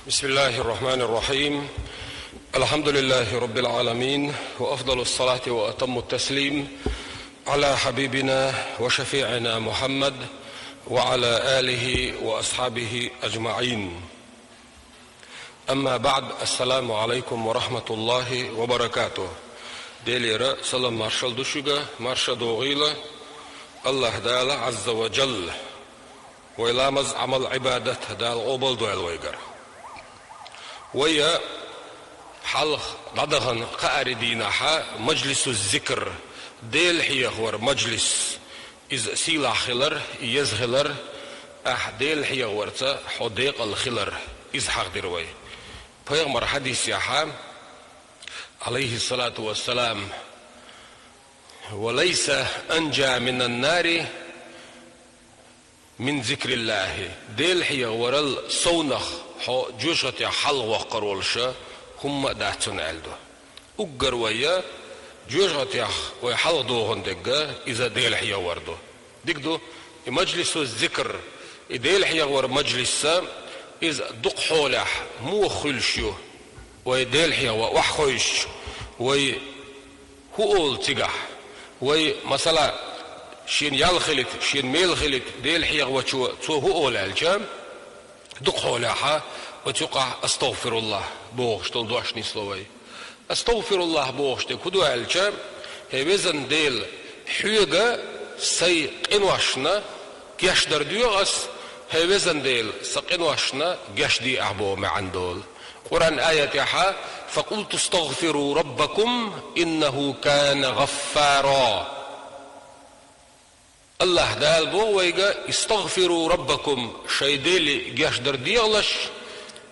بسم الله الرحمن الرحيم. الحمد لله رب العالمين، وأفضل الصلاة وأتم التسليم على حبيبنا وشفيعنا محمد وعلى آله وأصحابه أجمعين. أما بعد، السلام عليكم ورحمة الله وبركاته. ديليرا سلام مارشال دوشوغا مارشا دوغيلا الله دالا عز وجل ويلامز عمل عبادة دال أوبل دوال ويقر ويا حلق ضدغن قاري ديناها مجلس الذكر ديل حيغور مجلس إز سيلا خلر يزغلر ديل حيغورتا حديق الخلر إز حق دروي بيغمر حديث ياها عليه الصلاة والسلام: وليس أنجى من النار من ذكر الله. ديل حيغور الصونخ جوشت حل وقرولشا هم داتون عالدو اقر ويا جوشت ويحل دوغن دقا إذا ديل حيا وردو دقدو مجلس الذكر ديل حيا ور مجلس إذا دق حولح مو خلشيو ويديل حيا وحخوش وي هو تقح وي مثلا شين يال خلت شين ميل خلت ديل حيا وشو هو الجام دق حولها وتقع استغفر الله بوغش تلدوشني سلوي استغفر الله بوغش كدو الجام هيوزن ديل حيغا سي قنواشنا كيشدر ديوغس هيوزن ديل سقنواشنا جشدي أعبو معن دول قرآن آياتها: فقلت استغفروا ربكم إنه كان غفارا. الله دال بو ويقى استغفروا ربكم شيديلي جاشدر ديالش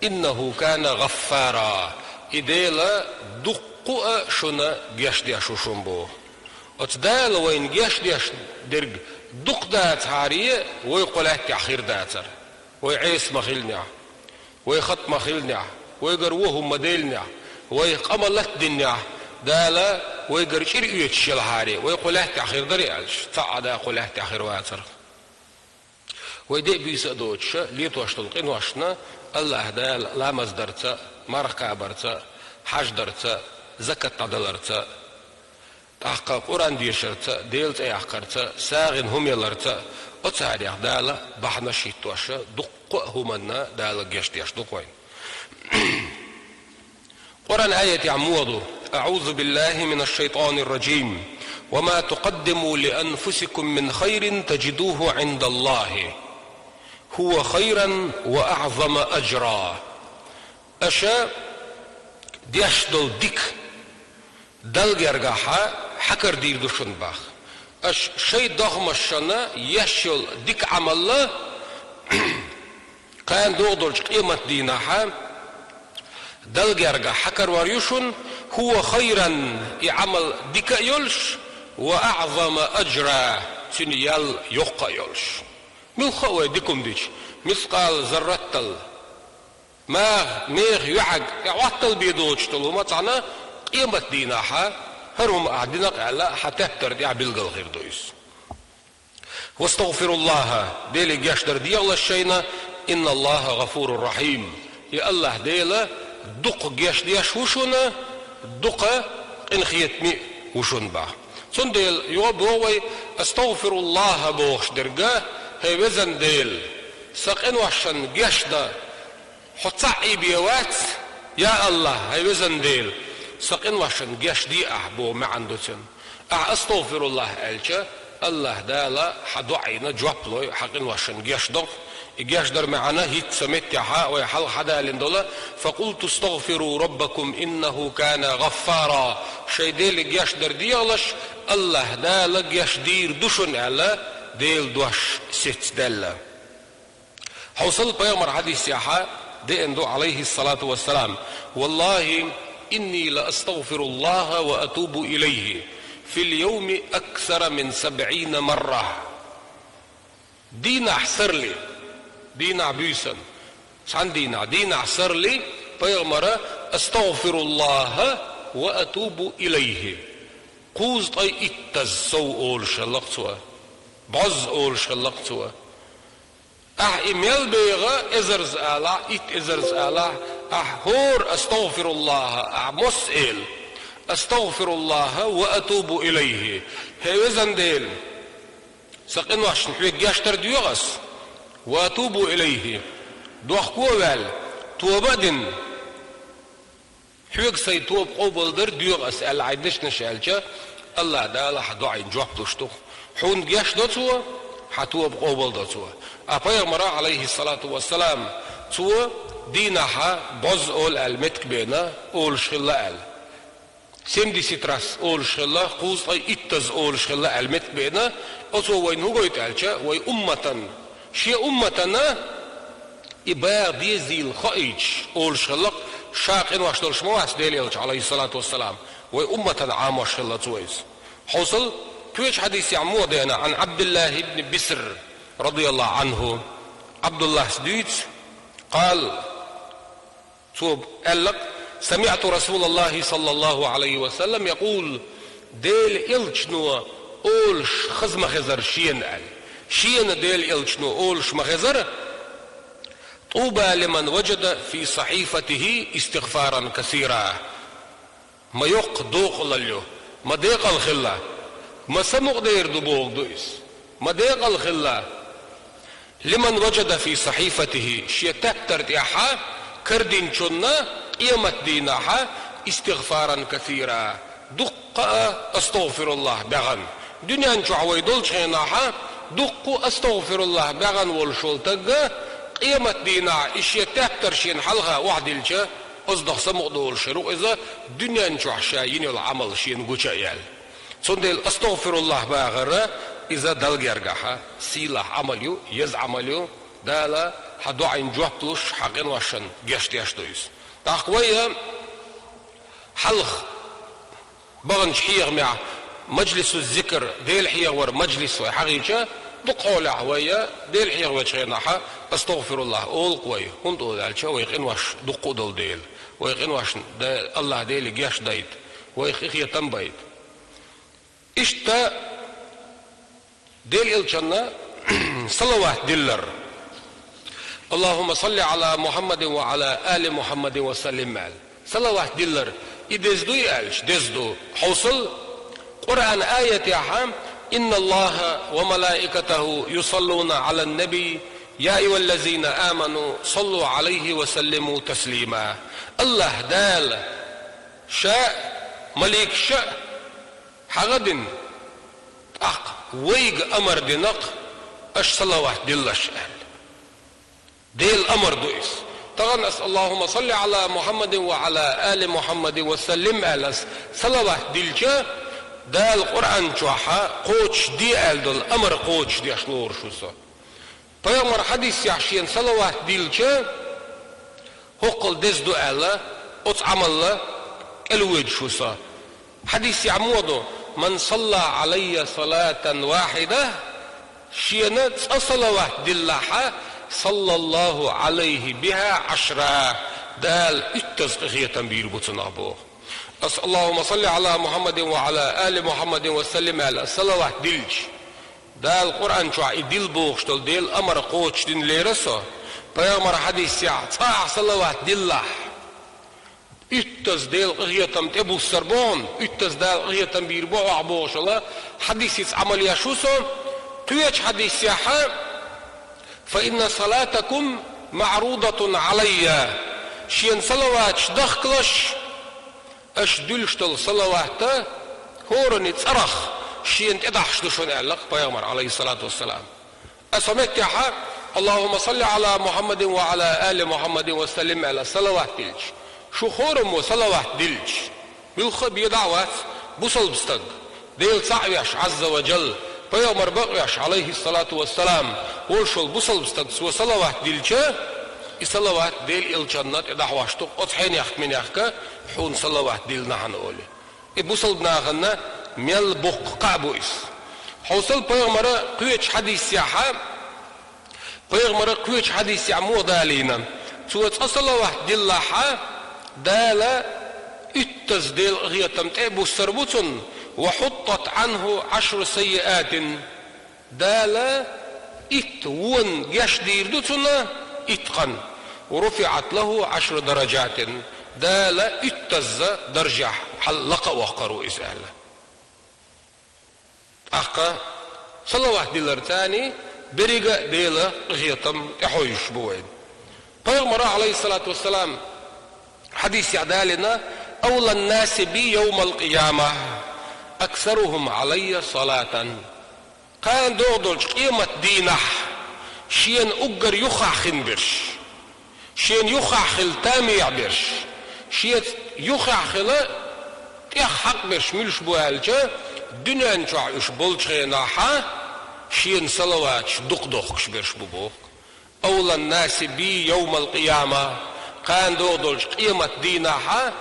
إنه كان غفارا إديلا دقوا شنا جاشدي أشوشون بو أتدال وين جاشدي درج دق دات عارية ويقولات أخير داتر ويعيس مخيلنا ويخط مخيلنا ويقروهم مديلنا ويقملت دنيا دالا ويقر شريء يتشيل هاري ويقول له تأخير دريالش تعاد يقول له تأخير واتر ويدي بيسأدوتش ليتوش تلقين واشنا الله دال لا مصدرتا مرقا برتا حج درتا زكاة تدلرتا تحقق قرآن ديشرتا ديلت ايحقرتا ساغن هم يلرتا وتساريح دالا بحنا شيتوش دقوا همنا دالا جشتيش دقوين قرآن آية عموضو: أعوذ بالله من الشيطان الرجيم وما تقدموا لأنفسكم من خير تجدوه عند الله هو خيرا وأعظم أجرا. أشا ديشدل ديك دل جرجاها حكر دير دوشن باخ أش شيء ضخم الشنا يشل ديك عمل كان دودرج قيمة دينها دلجرجا حكر وريوشن هو خيرا يعمل ديكا يلش وأعظم أجرا سنيال يقا يلش من خوي ديكم ديش مثقال ذرتل ما ميغ يعق يعطل بيدوش تلو ما تعنا قيمة ديناها هرهم أعدناق على حتى تردع بالغل غير دويس. واستغفر الله ديلي جاشدر دي الله الشينا إن الله غفور رحيم. يا الله ديلا دق جاش دياش وشونا دق إن خيتمي وشون با سن ديل يوبوي استغفر الله بوش درجة هي وزن ديل سقين وشن جاش دا حطعي بيوات يا الله هي وزن ديل سقين وشن جاش دي أحبو ما عنده سن استغفر الله ألجا الله دالا حدوعينا جوابلو حقين وشن جاش دق إجاش در معنا هيت سمت يحا ويحل حدا لندولا فقلت استغفروا ربكم إنه كان غفارا. شي ديل إجاش در ديالش الله دال إجاش دير دوشن على ديل دوش ست دالة حوصل بيامر حديث يحا دي اندو عليه الصلاة والسلام: والله إني لأستغفر الله وأتوب إليه في اليوم أكثر من 70 مرة. دين أحسر لي دينا بيسن سان دينا عسر لي بيغمرة استغفر الله وأتوب إليه قوز طي اتز سو أول شلقتوا بعز أول شلقتوا إميل بيغا إزرز آلا إت إزرز آلا أحور أستغفر الله مسئل أستغفر الله وأتوب إليه هيوزن ديل سقين واشن حويق ياشتر ديوغس وأتوب إليه دوخ كوال توبدن حويق سيتوب قوبل در ديوغس العيدش نشالجا الله دالا حدوعين جواب دوشتو حون ياش دوتوا حتوب قوبل دوتوا أبيغمرا عليه الصلاة والسلام تو دينها بوز أول المتك بينا أول شغلة 70 أول شغلة قوز أي إتز أول شغلة المتك بينا أتو وين هو يتعلشا وي أمة شي أمتنا إباغ دي زيل خائج أول شغلة شاقين واشتر شمواس ديليلش عليه الصلاة والسلام وي أمة عام شغلة تويز حصل تويش حديث يعمو دينا عن عبد الله بن بسر رضي الله عنه عبد الله سديت قال توب قال سمعت رسول الله صلى الله عليه وسلم يقول ديل إلشنو أولش خزم خزر شين قال شين ديل إلشنو أولش مخزر طوبى لمن وجد في صحيفته استغفارا كثيرا ما يق دوق لليو ما ديق الخلا ما سمق دير دبوق دويس ما ديق الخلا لمن وجد في صحيفته شيتكتر تيحا كردين شنا قيمت ديناها استغفارا كثيرا دق استغفر الله بغن دنيا انشو عويدول شيناها دق استغفر الله بغن والشولتق قيمت دينا شيتكتر شين حلها وعدلشا أصدق سمق دول شروع إذا دنيا انشو عشاين العمل شين قوشا يال صندل استغفر الله بغن إذا دل يرجعها سيلا عمليو يز عمليو دالا حدوعين جوابتوش حقين واشن جشت يشتويس تاقوية حلخ بغن شحيغ مع مجلس الذكر ديل حيغ ور مجلس وحقيقة دقوا لعوية ديل حيغ وشغيناها استغفر الله أول قوية هندو دالشا ويقين واش دقوا دول ديل ويقين واش الله ديل جاش دايت ويقين تنبايت اشتا ديل الجنة صلوات دلر اللهم صل على محمد وعلى آل محمد وسلم مال صلوات دلر إدزدو يالش دزدو حوصل قرآن آية يحام إن الله وملائكته يصلون على النبي يا أيها الذين آمنوا صلوا عليه وسلموا تسليما الله دال شاء مليك شاء حغد أق ويق أمر دنق أش صلوات دلش أهل ديل أمر دويس طبعا اللهم صل على محمد وعلى آل محمد وسلم ألس صلوات دلجا دا القرآن جوحا قوش دي أهل دل أمر قوش دي أشلور شوسا فيامر حديث يحشين صلوات دلجا هقل دزدو أهل أتعمل الله الوجه شوسا حديث يعمودو من صلى علي صلاة واحدة شينت صلوات دلها صلى الله عليه بها 10 دال التزقية تنبير بطنابو اللهم صل على محمد وعلى آل محمد وسلم على صلوات دلج دال القرآن شو دل بوغشتل دل أمر قوش دين ليرسو بيامر حديث يعطاع صلوات دلح اتز ديل غيتم تبو السربون اتز دال غيتم بيربو عبوش الله حديث عمل يا شوسو تويج حديث ياحا فإن صلاتكم معروضة علي شين صلوات شدخكلش اش دلشتل صلوات هورني تصرخ شين تدحشدشون اعلق بيامر عليه الصلاة والسلام اسمت ياحا اللهم صل على محمد وعلى آل محمد وسلم على صلوات دلج شو خورم صلوات دلج بالخبي دعوات بوصل بستق ديل صعبيش عز وجل بيامر بقيش عليه الصلاة والسلام ورشل بوصل بستق وصلوات دلجا صلوات ديل الجنة دعواشتق أطحين يخت من يخك حون صلوات ديل نحن أولي بوصل بناغنا ميل بق قعبويس حوصل بيامر قويتش حديث سياحة بيامر قويتش حديث يعمو دالينا سوى صلوات دلها دالا اتزديل غيتم تأبو السربوتن وحطت عنه 10 سيئات دالا اتون جاش ديردوتنا اتقن ورفعت له 10 درجات دا لا اتز درجة حلق وقروا إسأل أخا صلوات ديلر تاني بريقة ديلا غيطم يحويش بوين فيغمر عليه الصلاة والسلام حديث يعدالنا أولى الناس بي يوم القيامة أكثرهم علي صلاة كان دودلش قيمة دينح شين أقر يخاخن برش شين يخاخل تاميع برش شين يخاخل يحق برش ملش بوالجة دنيا نشوع يشبولش غيناحا شين صلواتش دقدقش برش ببوك أولى الناس بي يوم القيامة كان دودلش قيمة دينها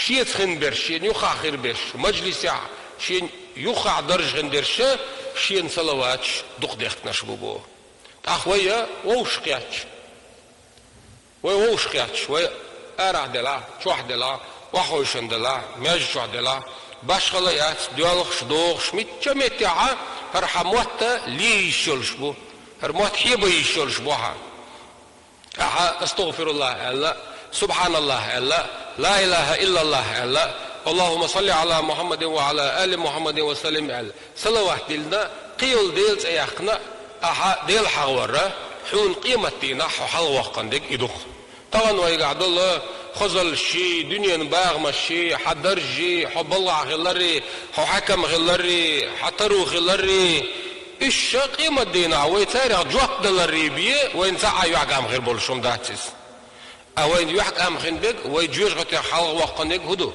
شيت خنبر شين يخاخر برش مجلس شين يخع درج غندرش شين صلواتش دقدقش نشبوبو أخويا ووشقياتش ووشقياتش وأرع دلا شوح دلا وحوشن دلا ماج شوح دلا باش خليات ديالخش دوغش متجمتعا هرحموتا لي يشولش بو هرموت حيبو يشولش بوها استغفر الله ألا سبحان الله ألا لا إله إلا الله ألا اللهم صل على محمد وعلى آل محمد وسلم ألا صلوات ديلنا قيل ديلز أياقنا ديل حغورة حون قيمة دينا حال وقن ديك إدوخ طبعا ويقعد الله خزل الشي دنيا باغ مشي حدرجي حب الله غلري حكم غلري حطرو غلري إيش قيمة دينا ويتاريخ جوات دلري بيه وين ساعة يحكم غير بولشوم داتس أوين يحكم خندق ويجوش غتي حال وقنق هدو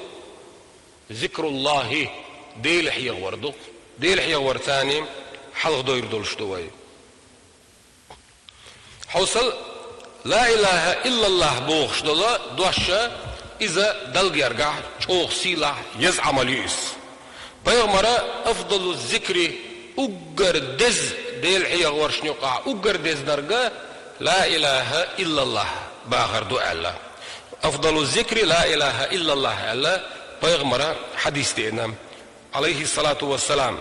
ذكر الله ديل حي وردو ديل حي ور ثاني حلق دو يردولش دوي حوصل لا إله إلا الله بوخش دولا دوشة إذا دلق يرجع شوخ سيلة يزعم ليس بيغمرة أفضل الذكر أجر دز ديل حي ورش نقع أجر دز درجة لا إله إلا الله باخر دعاء أفضل الذكر لا إله إلا الله ألا بيغمرة حديث دينا عليه الصلاة والسلام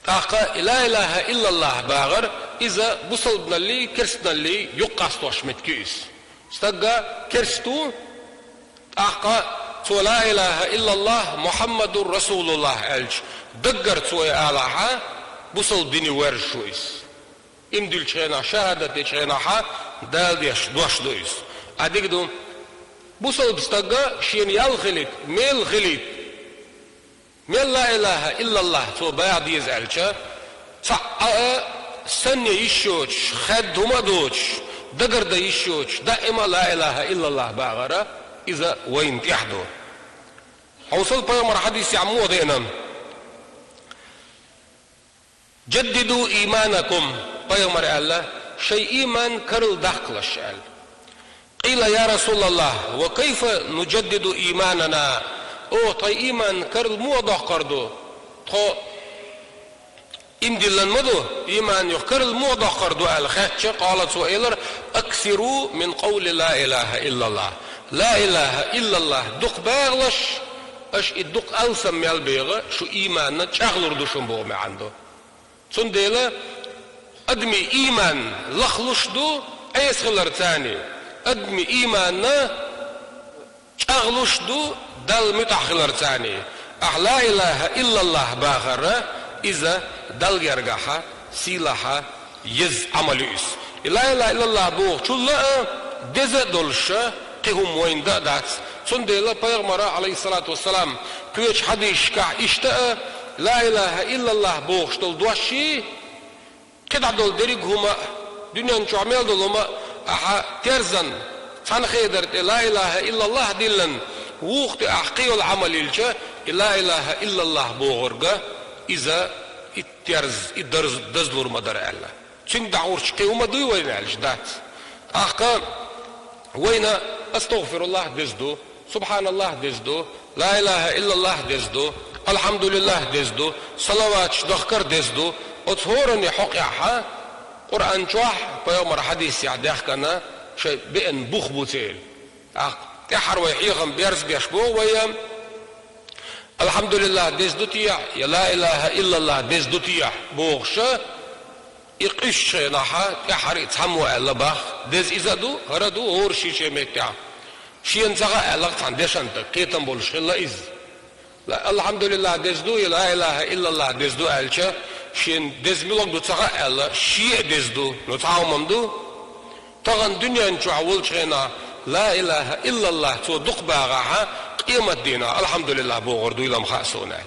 تاقا لا إله إلا الله باغر إذا بصلنا لي كرسنا لي يقاستوش متكيس استقا كرستو تاقا تو لا إله إلا الله محمد رسول الله ألج دقر توي آلاها بصل ديني ورشويس إمدل شينا شهادة شيناها دال ديش دوش دويس أديك دو بصل بستقا شين يالخليت ميل خليت ميل لا إله إلا الله تو بعد يزعلش سنة يشوش خد هما دوش دقر دا يشوش دائما لا إله إلا الله باغرة إذا وين تحدو حوصل بيومر حديث يعمو دينا جددوا إيمانكم بيومر الله شيء إيمان كرل دخلش قيل يا رسول الله وكيف نجدد إيماننا أو طي إيمان كرل مو دخردو تو إمدلن مدو إيمان يكرل مو دخردو الخاتش قالت سؤالر أكثروا من قول لا إله إلا الله لا إله إلا الله دق باغلش اش الدق ألسم ميال بيغة شو إيماننا تشغلر دوشن بوغمي عنده سنديلا أدمي إيمان لخلش دو أيس خلر تاني أدمي إيماننا تشغلش دو دل متخلر تاني لا إله إلا الله باغرة إذا دل يرجعها سيلها يز عمليس لا إله إلا الله بوغ شو لا دزا دولشة تهم وين دات سنديلا بيغمرة عليه الصلاة والسلام كويش حديش كع اشتاء لا إله إلا الله بوغ شتول دوشي كده دول دريق هما دنيا نشو عمل دول هما أحا ترزن تان خيدرت لا إله إلا الله دلن وقت أحقيو العمل الجا لا إله إلا الله بوغرقا إذا الترز الدرز دزلور مدر الله چنگ دعور شقي هما دوي وين علش دات أحقا وين أستغفر الله دزدو سبحان الله دزدو لا إله إلا الله دزدو الحمد لله دزدو صلوات شدخكر دزدو أتهورني حقيحة قرآن شوح بيومر حديث يعديح كنا شيء بئن بوخ بوتيل تحر ويحيغم بيرز بيشبو ويام الحمد لله دزدو تيح يا لا إله إلا الله دزدو تيح بوخشة يقش نحا يحري تحمو ألا باخ دز إزادو هردو هور شيء مكتع شين زغا ألا تندش أنت قيتم بولش خلا إز لا الحمد لله دزدو لا إله إلا الله دزدو ألشة شين دز ملوك دو زغا ألا شيء دزدو نتعاوم دو طغن دنيا نشوع ولشنا لا إله إلا الله تو دق باغها قيمة دينا الحمد لله بوغردو إلى مخاسونا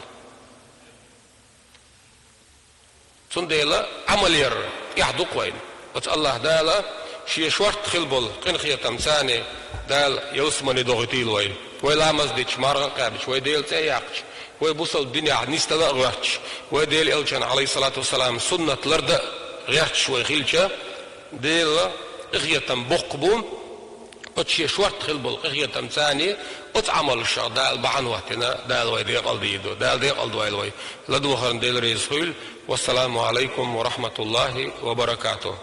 سنديلا عملير يحدق وين بس الله دالا شي شورت خلبل قن خيا تمساني دال يوسمني دوغتيل وين ولا مزديش مارغ قابش ويديل تياقش ويبوصل الدنيا نيستلا غاتش ويديل الشان عليه الصلاة والسلام سنة لرد غاتش ويخيلشا ديل غيا تنبقبوم وتشي شورت خلبل غيا تمساني وتعمل الشر دال بعن وقتنا دال ويدي قلديدو دال دي قلد ويلوي لدو خرن ديل ريزخيل والسلام عليكم ورحمة الله وبركاته.